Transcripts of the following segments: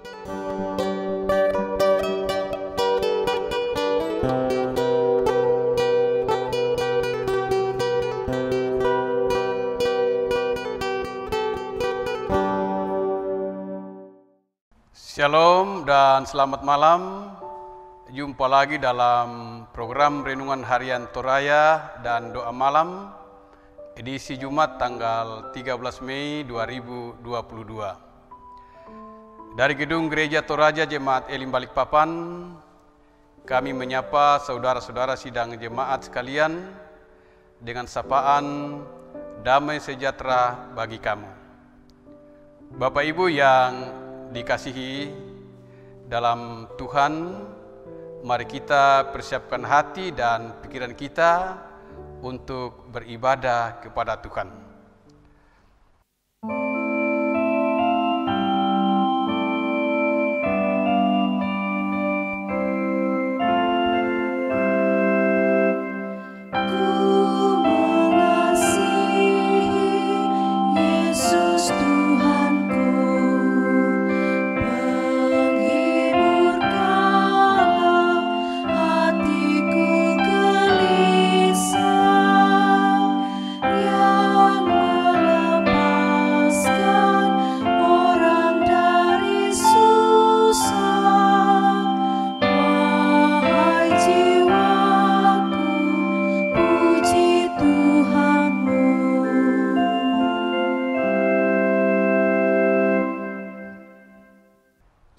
Shalom dan selamat malam. Jumpa lagi dalam program Renungan Harian Toraja dan Doa Malam edisi Jumat tanggal 13 Mei 2022. Dari Gedung Gereja Toraja Jemaat Elim Balikpapan, kami menyapa saudara-saudara sidang jemaat sekalian dengan sapaan damai sejahtera bagi kamu. Bapak Ibu yang dikasihi dalam Tuhan, mari kita persiapkan hati dan pikiran kita untuk beribadah kepada Tuhan.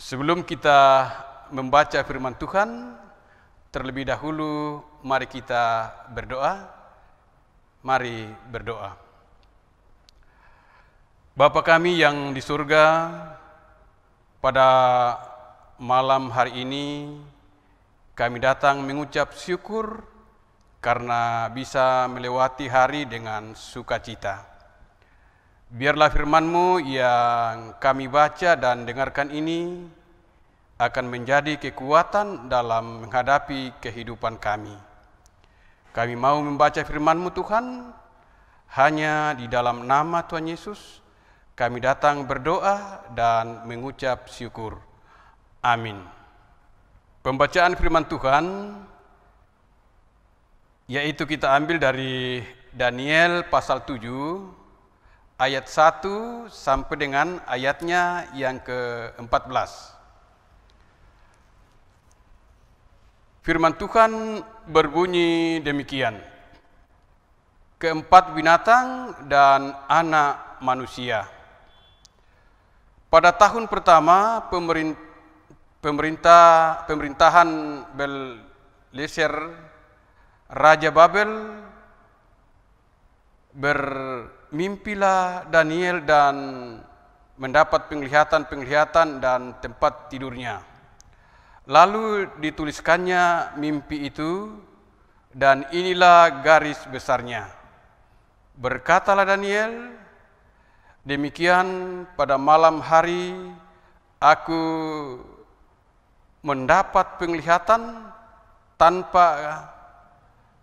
Sebelum kita membaca firman Tuhan, terlebih dahulu mari kita berdoa. Mari berdoa. Bapa kami yang di surga, pada malam hari ini kami datang mengucap syukur karena bisa melewati hari dengan sukacita. Biarlah firman-Mu yang kami baca dan dengarkan ini akan menjadi kekuatan dalam menghadapi kehidupan kami. Kami mau membaca firman-Mu Tuhan, hanya di dalam nama Tuhan Yesus kami datang berdoa dan mengucap syukur. Amin. Pembacaan firman Tuhan yaitu kita ambil dari Daniel pasal 7 ayat 1 sampai dengan ayatnya yang ke-14. Firman Tuhan berbunyi demikian. Keempat binatang dan anak manusia. Pada tahun pertama pemerintahan Belsyazar, Raja Babel, bermimpilah Daniel dan mendapat penglihatan dan tempat tidurnya. Lalu dituliskannya mimpi itu, dan inilah garis besarnya. Berkatalah Daniel, demikian pada malam hari aku mendapat penglihatan tanpa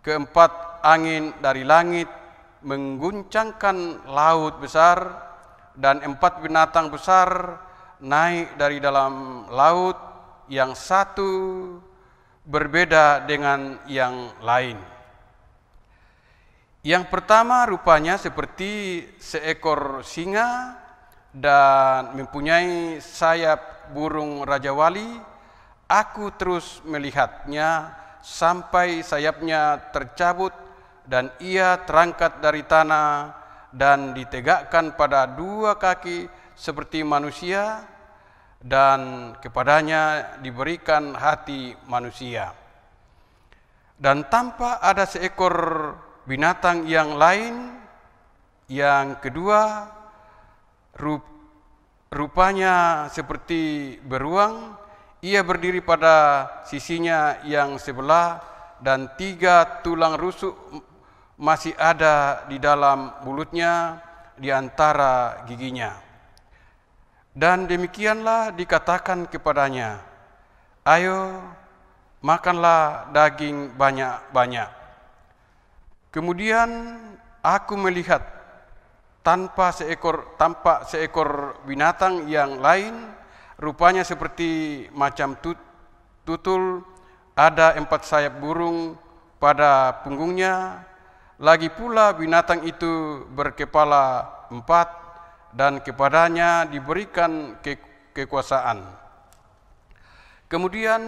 keempat angin dari langit mengguncangkan laut besar, dan empat binatang besar naik dari dalam laut, yang satu berbeda dengan yang lain. Yang pertama rupanya seperti seekor singa dan mempunyai sayap burung rajawali. Aku terus melihatnya sampai sayapnya tercabut dan ia terangkat dari tanah dan ditegakkan pada dua kaki seperti manusia, dan kepadanya diberikan hati manusia. Dan tampak ada seekor binatang yang lain, yang kedua rupanya seperti beruang. Ia berdiri pada sisinya yang sebelah, dan 3 tulang rusuk masih ada di dalam mulutnya di antara giginya. Dan demikianlah dikatakan kepadanya, ayo makanlah daging banyak-banyak. Kemudian aku melihat tampak seekor binatang yang lain, Rupanya seperti macam tutul, ada 4 sayap burung pada punggungnya. Lagi pula binatang itu berkepala 4 dan kepadanya diberikan kekuasaan. Kemudian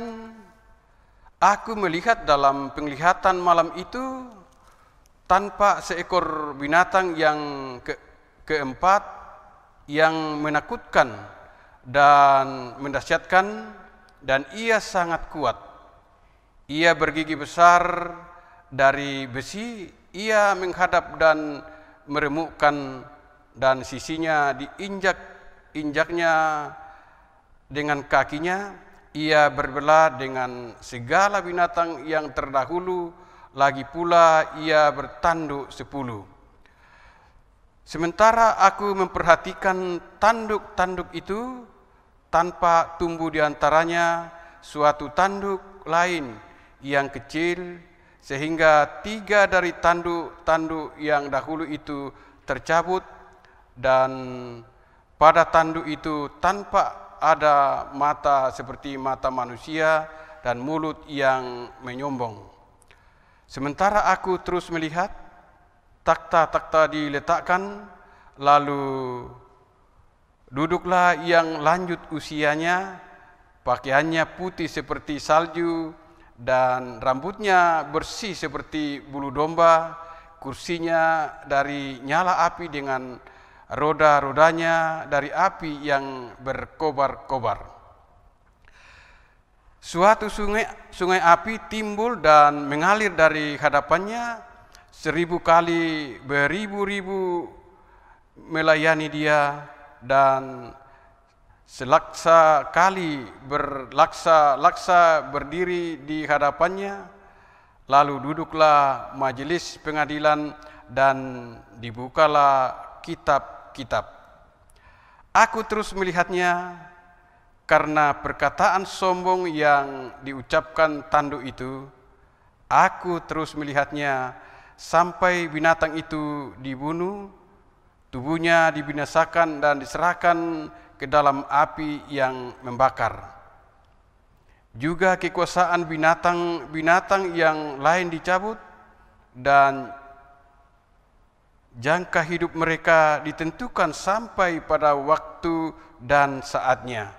aku melihat dalam penglihatan malam itu tanpa seekor binatang yang keempat yang menakutkan dan mendahsyatkan, dan ia sangat kuat. Ia bergigi besar dari besi, ia menghadap dan meremukkan, dan sisinya diinjaknya dengan kakinya. Ia berbelah dengan segala binatang yang terdahulu, lagi pula ia bertanduk 10. Sementara aku memperhatikan tanduk-tanduk itu, tanpa tumbuh di antaranya suatu tanduk lain yang kecil, sehingga 3 dari tanduk-tanduk yang dahulu itu tercabut, dan pada tanduk itu tanpa ada mata seperti mata manusia dan mulut yang menyombong. Sementara aku terus melihat, takhta-takhta diletakkan, lalu duduklah yang lanjut usianya, pakaiannya putih seperti salju dan rambutnya bersih seperti bulu domba. Kursinya dari nyala api dengan roda-rodanya dari api yang berkobar-kobar. Suatu sungai api timbul dan mengalir dari hadapannya. 1000 kali beribu-ribu melayani dia, dan selaksa kali berlaksa-laksa berdiri di hadapannya. Lalu duduklah majelis pengadilan dan dibukalah kitab-kitab. Aku terus melihatnya karena perkataan sombong yang diucapkan tanduk itu. Aku terus melihatnya sampai binatang itu dibunuh, tubuhnya dibinasakan dan diserahkan ke dalam api yang membakar. Juga kekuasaan binatang-binatang yang lain dicabut, dan jangka hidup mereka ditentukan sampai pada waktu dan saatnya.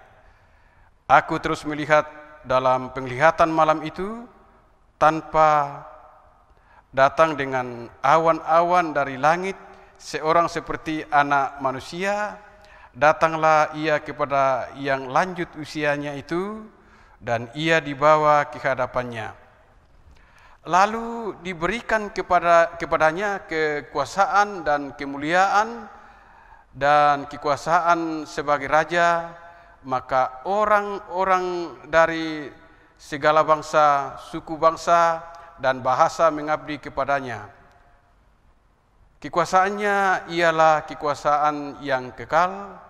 Aku terus melihat dalam penglihatan malam itu, tanpa datang dengan awan-awan dari langit, seorang seperti anak manusia. Datanglah ia kepada yang lanjut usianya itu, dan ia dibawa ke hadapannya. Lalu diberikan kepadanya kekuasaan dan kemuliaan dan kekuasaan sebagai raja. Maka orang-orang dari segala bangsa, suku bangsa, dan bahasa mengabdi kepadanya. Kekuasaannya ialah kekuasaan yang kekal,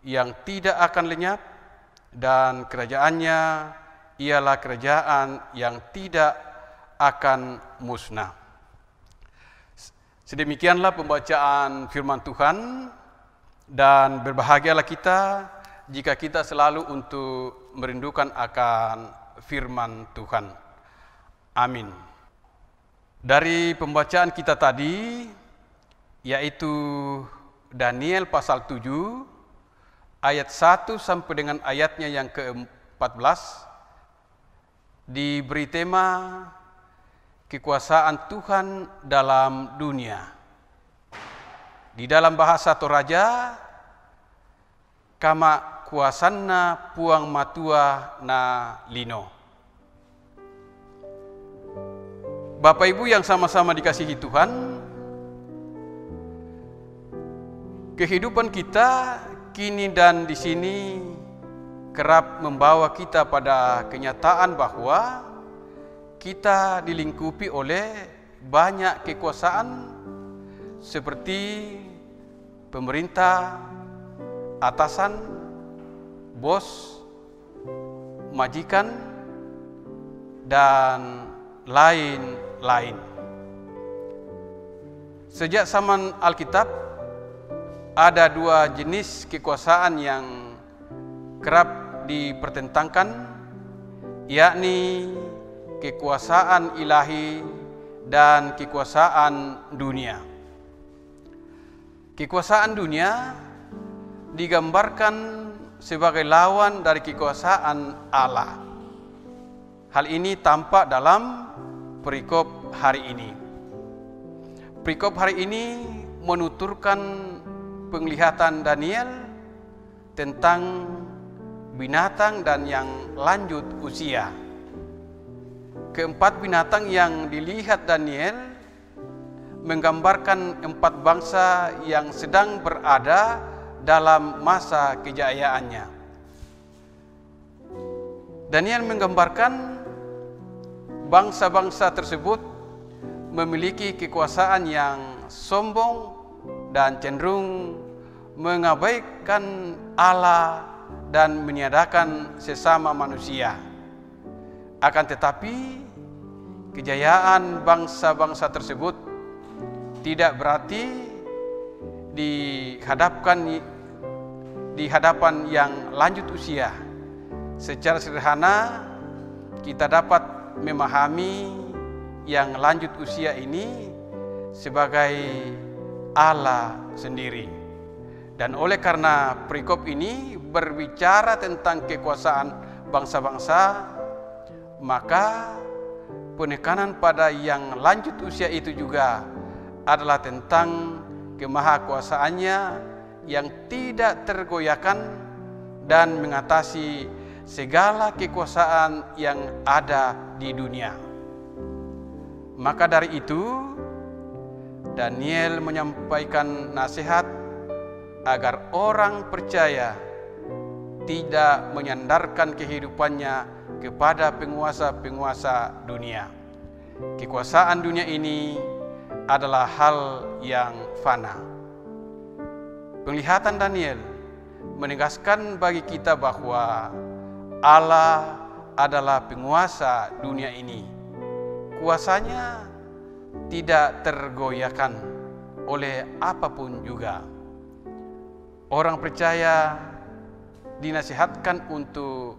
yang tidak akan lenyap, dan kerajaannya ialah kerajaan yang tidak akan musnah. Sedemikianlah pembacaan firman Tuhan, dan berbahagialah kita jika kita selalu untuk merindukan akan firman Tuhan. Amin. Dari pembacaan kita tadi, yaitu Daniel pasal 7, ayat 1 sampai dengan ayatnya yang ke-14, diberi tema kekuasaan Tuhan dalam dunia. Di dalam bahasa Toraja, kama kuasanna puang matua na lino. Bapak Ibu yang sama-sama dikasihi Tuhan, kehidupan kita kini dan di sini kerap membawa kita pada kenyataan bahwa kita dilingkupi oleh banyak kekuasaan seperti pemerintah, atasan, bos, majikan, dan lain-lain. Sejak zaman Alkitab, ada 2 jenis kekuasaan yang kerap dipertentangkan, yakni kekuasaan ilahi dan kekuasaan dunia. Kekuasaan dunia digambarkan sebagai lawan dari kekuasaan Allah. Hal ini tampak dalam perikop hari ini. Perikop hari ini menuturkan penglihatan Daniel tentang binatang dan yang lanjut usia. Keempat binatang yang dilihat Daniel menggambarkan 4 bangsa yang sedang berada dalam masa kejayaannya. Daniel menggambarkan bangsa-bangsa tersebut memiliki kekuasaan yang sombong dan cenderung mengabaikan Allah dan meniadakan sesama manusia. Akan tetapi, kejayaan bangsa-bangsa tersebut tidak berarti di hadapan yang lanjut usia. Secara sederhana, kita dapat memahami yang lanjut usia ini sebagai Allah sendiri. Dan oleh karena perikop ini berbicara tentang kekuasaan bangsa-bangsa, maka penekanan pada yang lanjut usia itu juga adalah tentang kemahakuasaannya yang tidak tergoyahkan dan mengatasi segala kekuasaan yang ada di dunia. Maka dari itu, Daniel menyampaikan nasihat agar orang percaya tidak menyandarkan kehidupannya kepada penguasa-penguasa dunia. Kekuasaan dunia ini adalah hal yang fana. Penglihatan Daniel menegaskan bagi kita bahwa Allah adalah penguasa dunia ini. Kuasanya tidak tergoyahkan oleh apapun juga. Orang percaya dinasihatkan untuk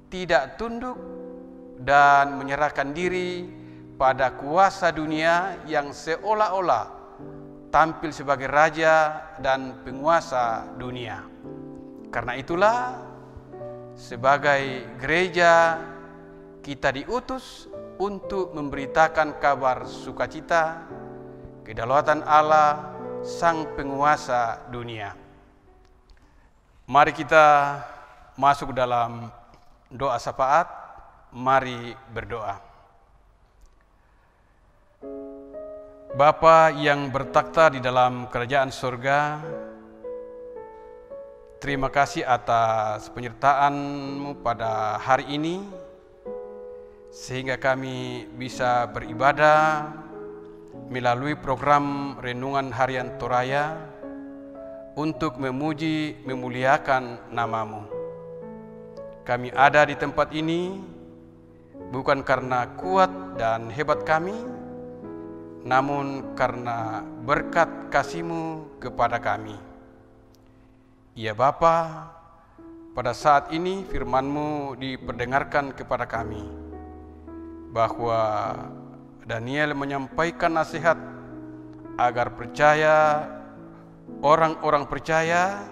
tidak tunduk dan menyerahkan diri pada kuasa dunia yang seolah-olah tampil sebagai raja dan penguasa dunia. Karena itulah, sebagai gereja, kita diutus untuk memberitakan kabar sukacita, kedaulatan Allah, Sang Penguasa dunia. Mari kita masuk dalam doa syafaat. Mari berdoa. Bapa yang bertakhta di dalam kerajaan surga, terima kasih atas penyertaan-Mu pada hari ini, sehingga kami bisa beribadah melalui program Renungan Harian Toraya untuk memuji, memuliakan nama-Mu. Kami ada di tempat ini bukan karena kuat dan hebat kami, namun karena berkat kasih-Mu kepada kami. Ya Bapa, pada saat ini firman-Mu diperdengarkan kepada kami, bahwa Daniel menyampaikan nasihat agar orang-orang percaya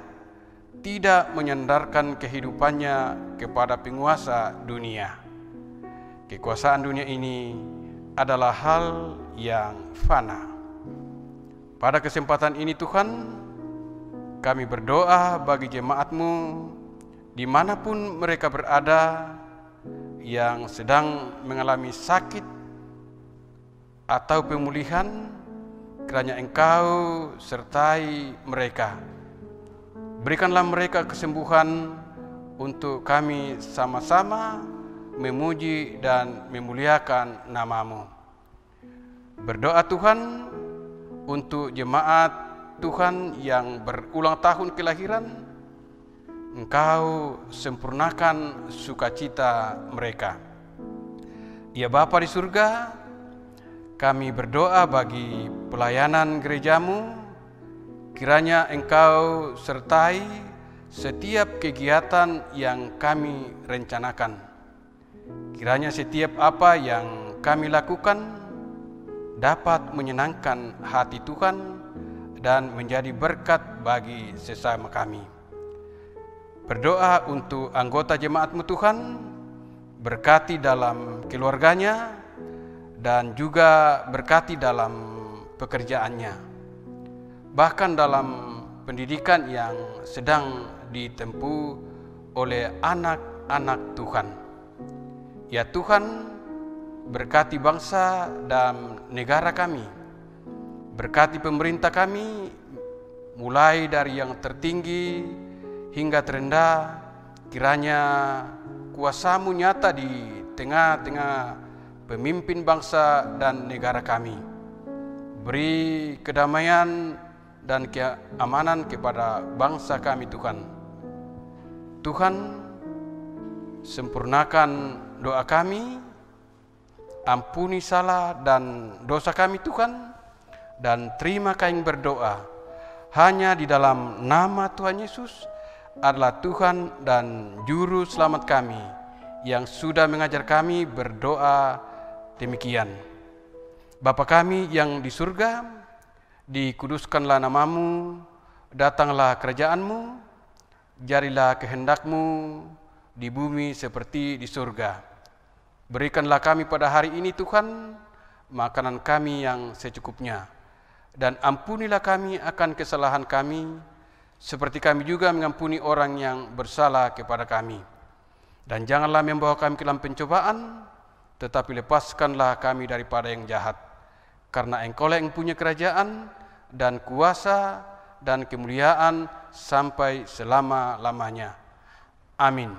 tidak menyandarkan kehidupannya kepada penguasa dunia. Kekuasaan dunia ini adalah hal yang fana. Pada kesempatan ini Tuhan, kami berdoa bagi jemaat-Mu dimanapun mereka berada yang sedang mengalami sakit atau pemulihan, kiranya Engkau sertai mereka. Berikanlah mereka kesembuhan untuk kami sama-sama memuji dan memuliakan nama-Mu. Berdoa Tuhan untuk jemaat Tuhan yang berulang tahun kelahiran, Engkau sempurnakan sukacita mereka. Ya Bapa di surga, kami berdoa bagi pelayanan gereja-Mu, kiranya Engkau sertai setiap kegiatan yang kami rencanakan. Kiranya setiap apa yang kami lakukan dapat menyenangkan hati Tuhan dan menjadi berkat bagi sesama kami. Berdoa untuk anggota jemaat-Mu Tuhan, berkati dalam keluarganya dan juga berkati dalam pekerjaannya, bahkan dalam pendidikan yang sedang ditempuh oleh anak-anak Tuhan. Ya Tuhan, berkati bangsa dan negara kami, berkati pemerintah kami, mulai dari yang tertinggi hingga terendah. Kiranya kuasa-Mu nyata di tengah-tengah pemimpin bangsa dan negara kami. Beri kedamaian dan keamanan kepada bangsa kami Tuhan. Tuhan, sempurnakan doa kami, ampuni salah dan dosa kami Tuhan, dan terima kami berdoa hanya di dalam nama Tuhan Yesus adalah Tuhan dan Juru Selamat kami, yang sudah mengajar kami berdoa demikian. Bapa kami yang di surga, dikuduskanlah nama-Mu, datanglah kerajaan-Mu, jadilah kehendak-Mu di bumi seperti di surga. Berikanlah kami pada hari ini Tuhan, makanan kami yang secukupnya, dan ampunilah kami akan kesalahan kami, seperti kami juga mengampuni orang yang bersalah kepada kami. Dan janganlah membawa kami ke dalam pencobaan, tetapi lepaskanlah kami daripada yang jahat. Karena Engkaulah yang punya kerajaan dan kuasa dan kemuliaan sampai selama-lamanya. Amin.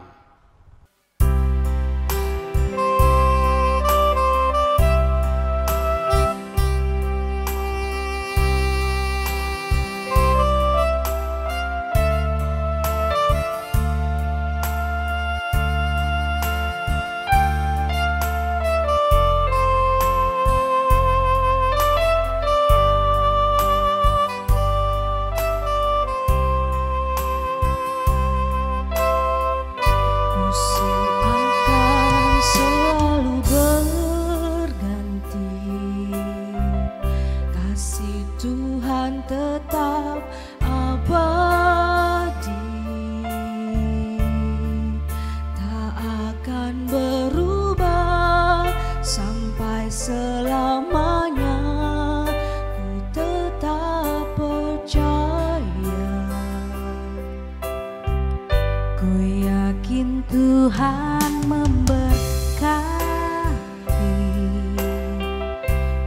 Tuhan memberkati,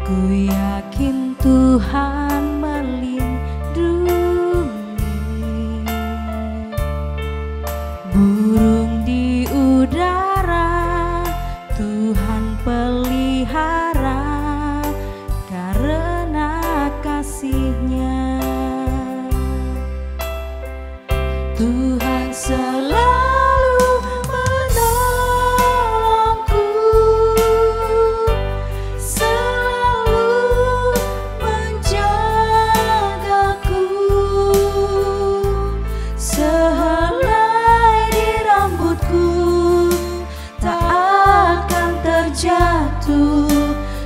ku yakin Tuhan melindungi. Burung di udara Tuhan pelihara karena kasih-Nya. Tuhan selalu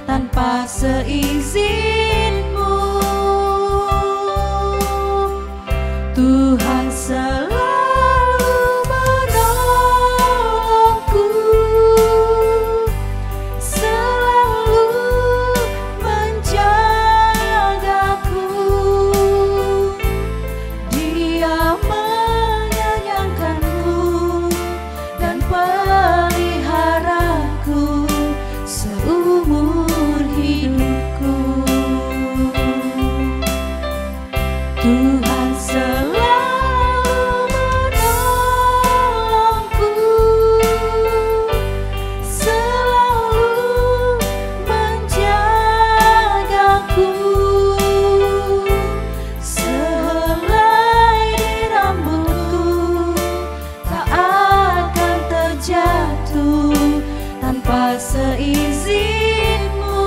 tanpa seizin-Mu. Tuhan selalu menolongku, selalu menjagaku. Dia menyenangkanku dan peliharaku seumur hidupku. Tuhan selalu menolongku, selalu menjagaku. Sehelai di rambutku tak akan terjatuh tanpa seizin-Mu.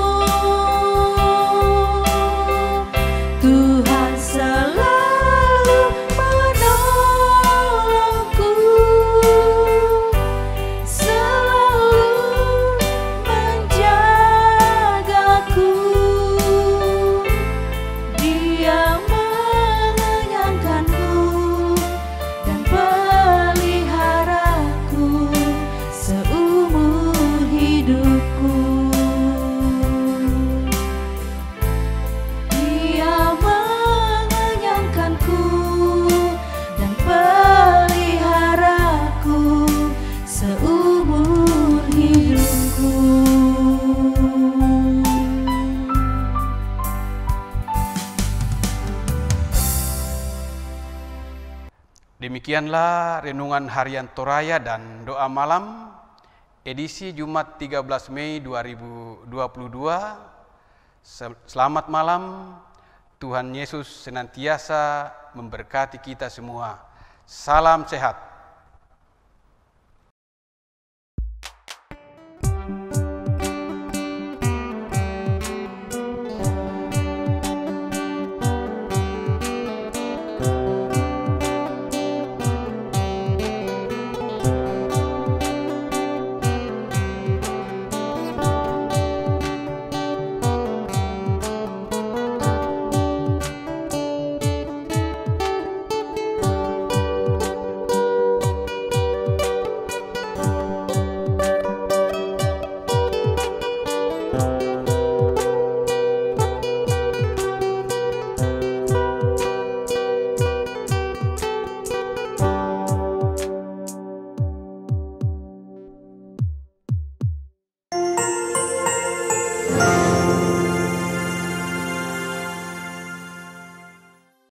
Tuhan selalu menolongku, Demikianlah renungan harian Toraya dan doa malam edisi Jumat 13 Mei 2022. Selamat malam, Tuhan Yesus senantiasa memberkati kita semua. Salam sehat.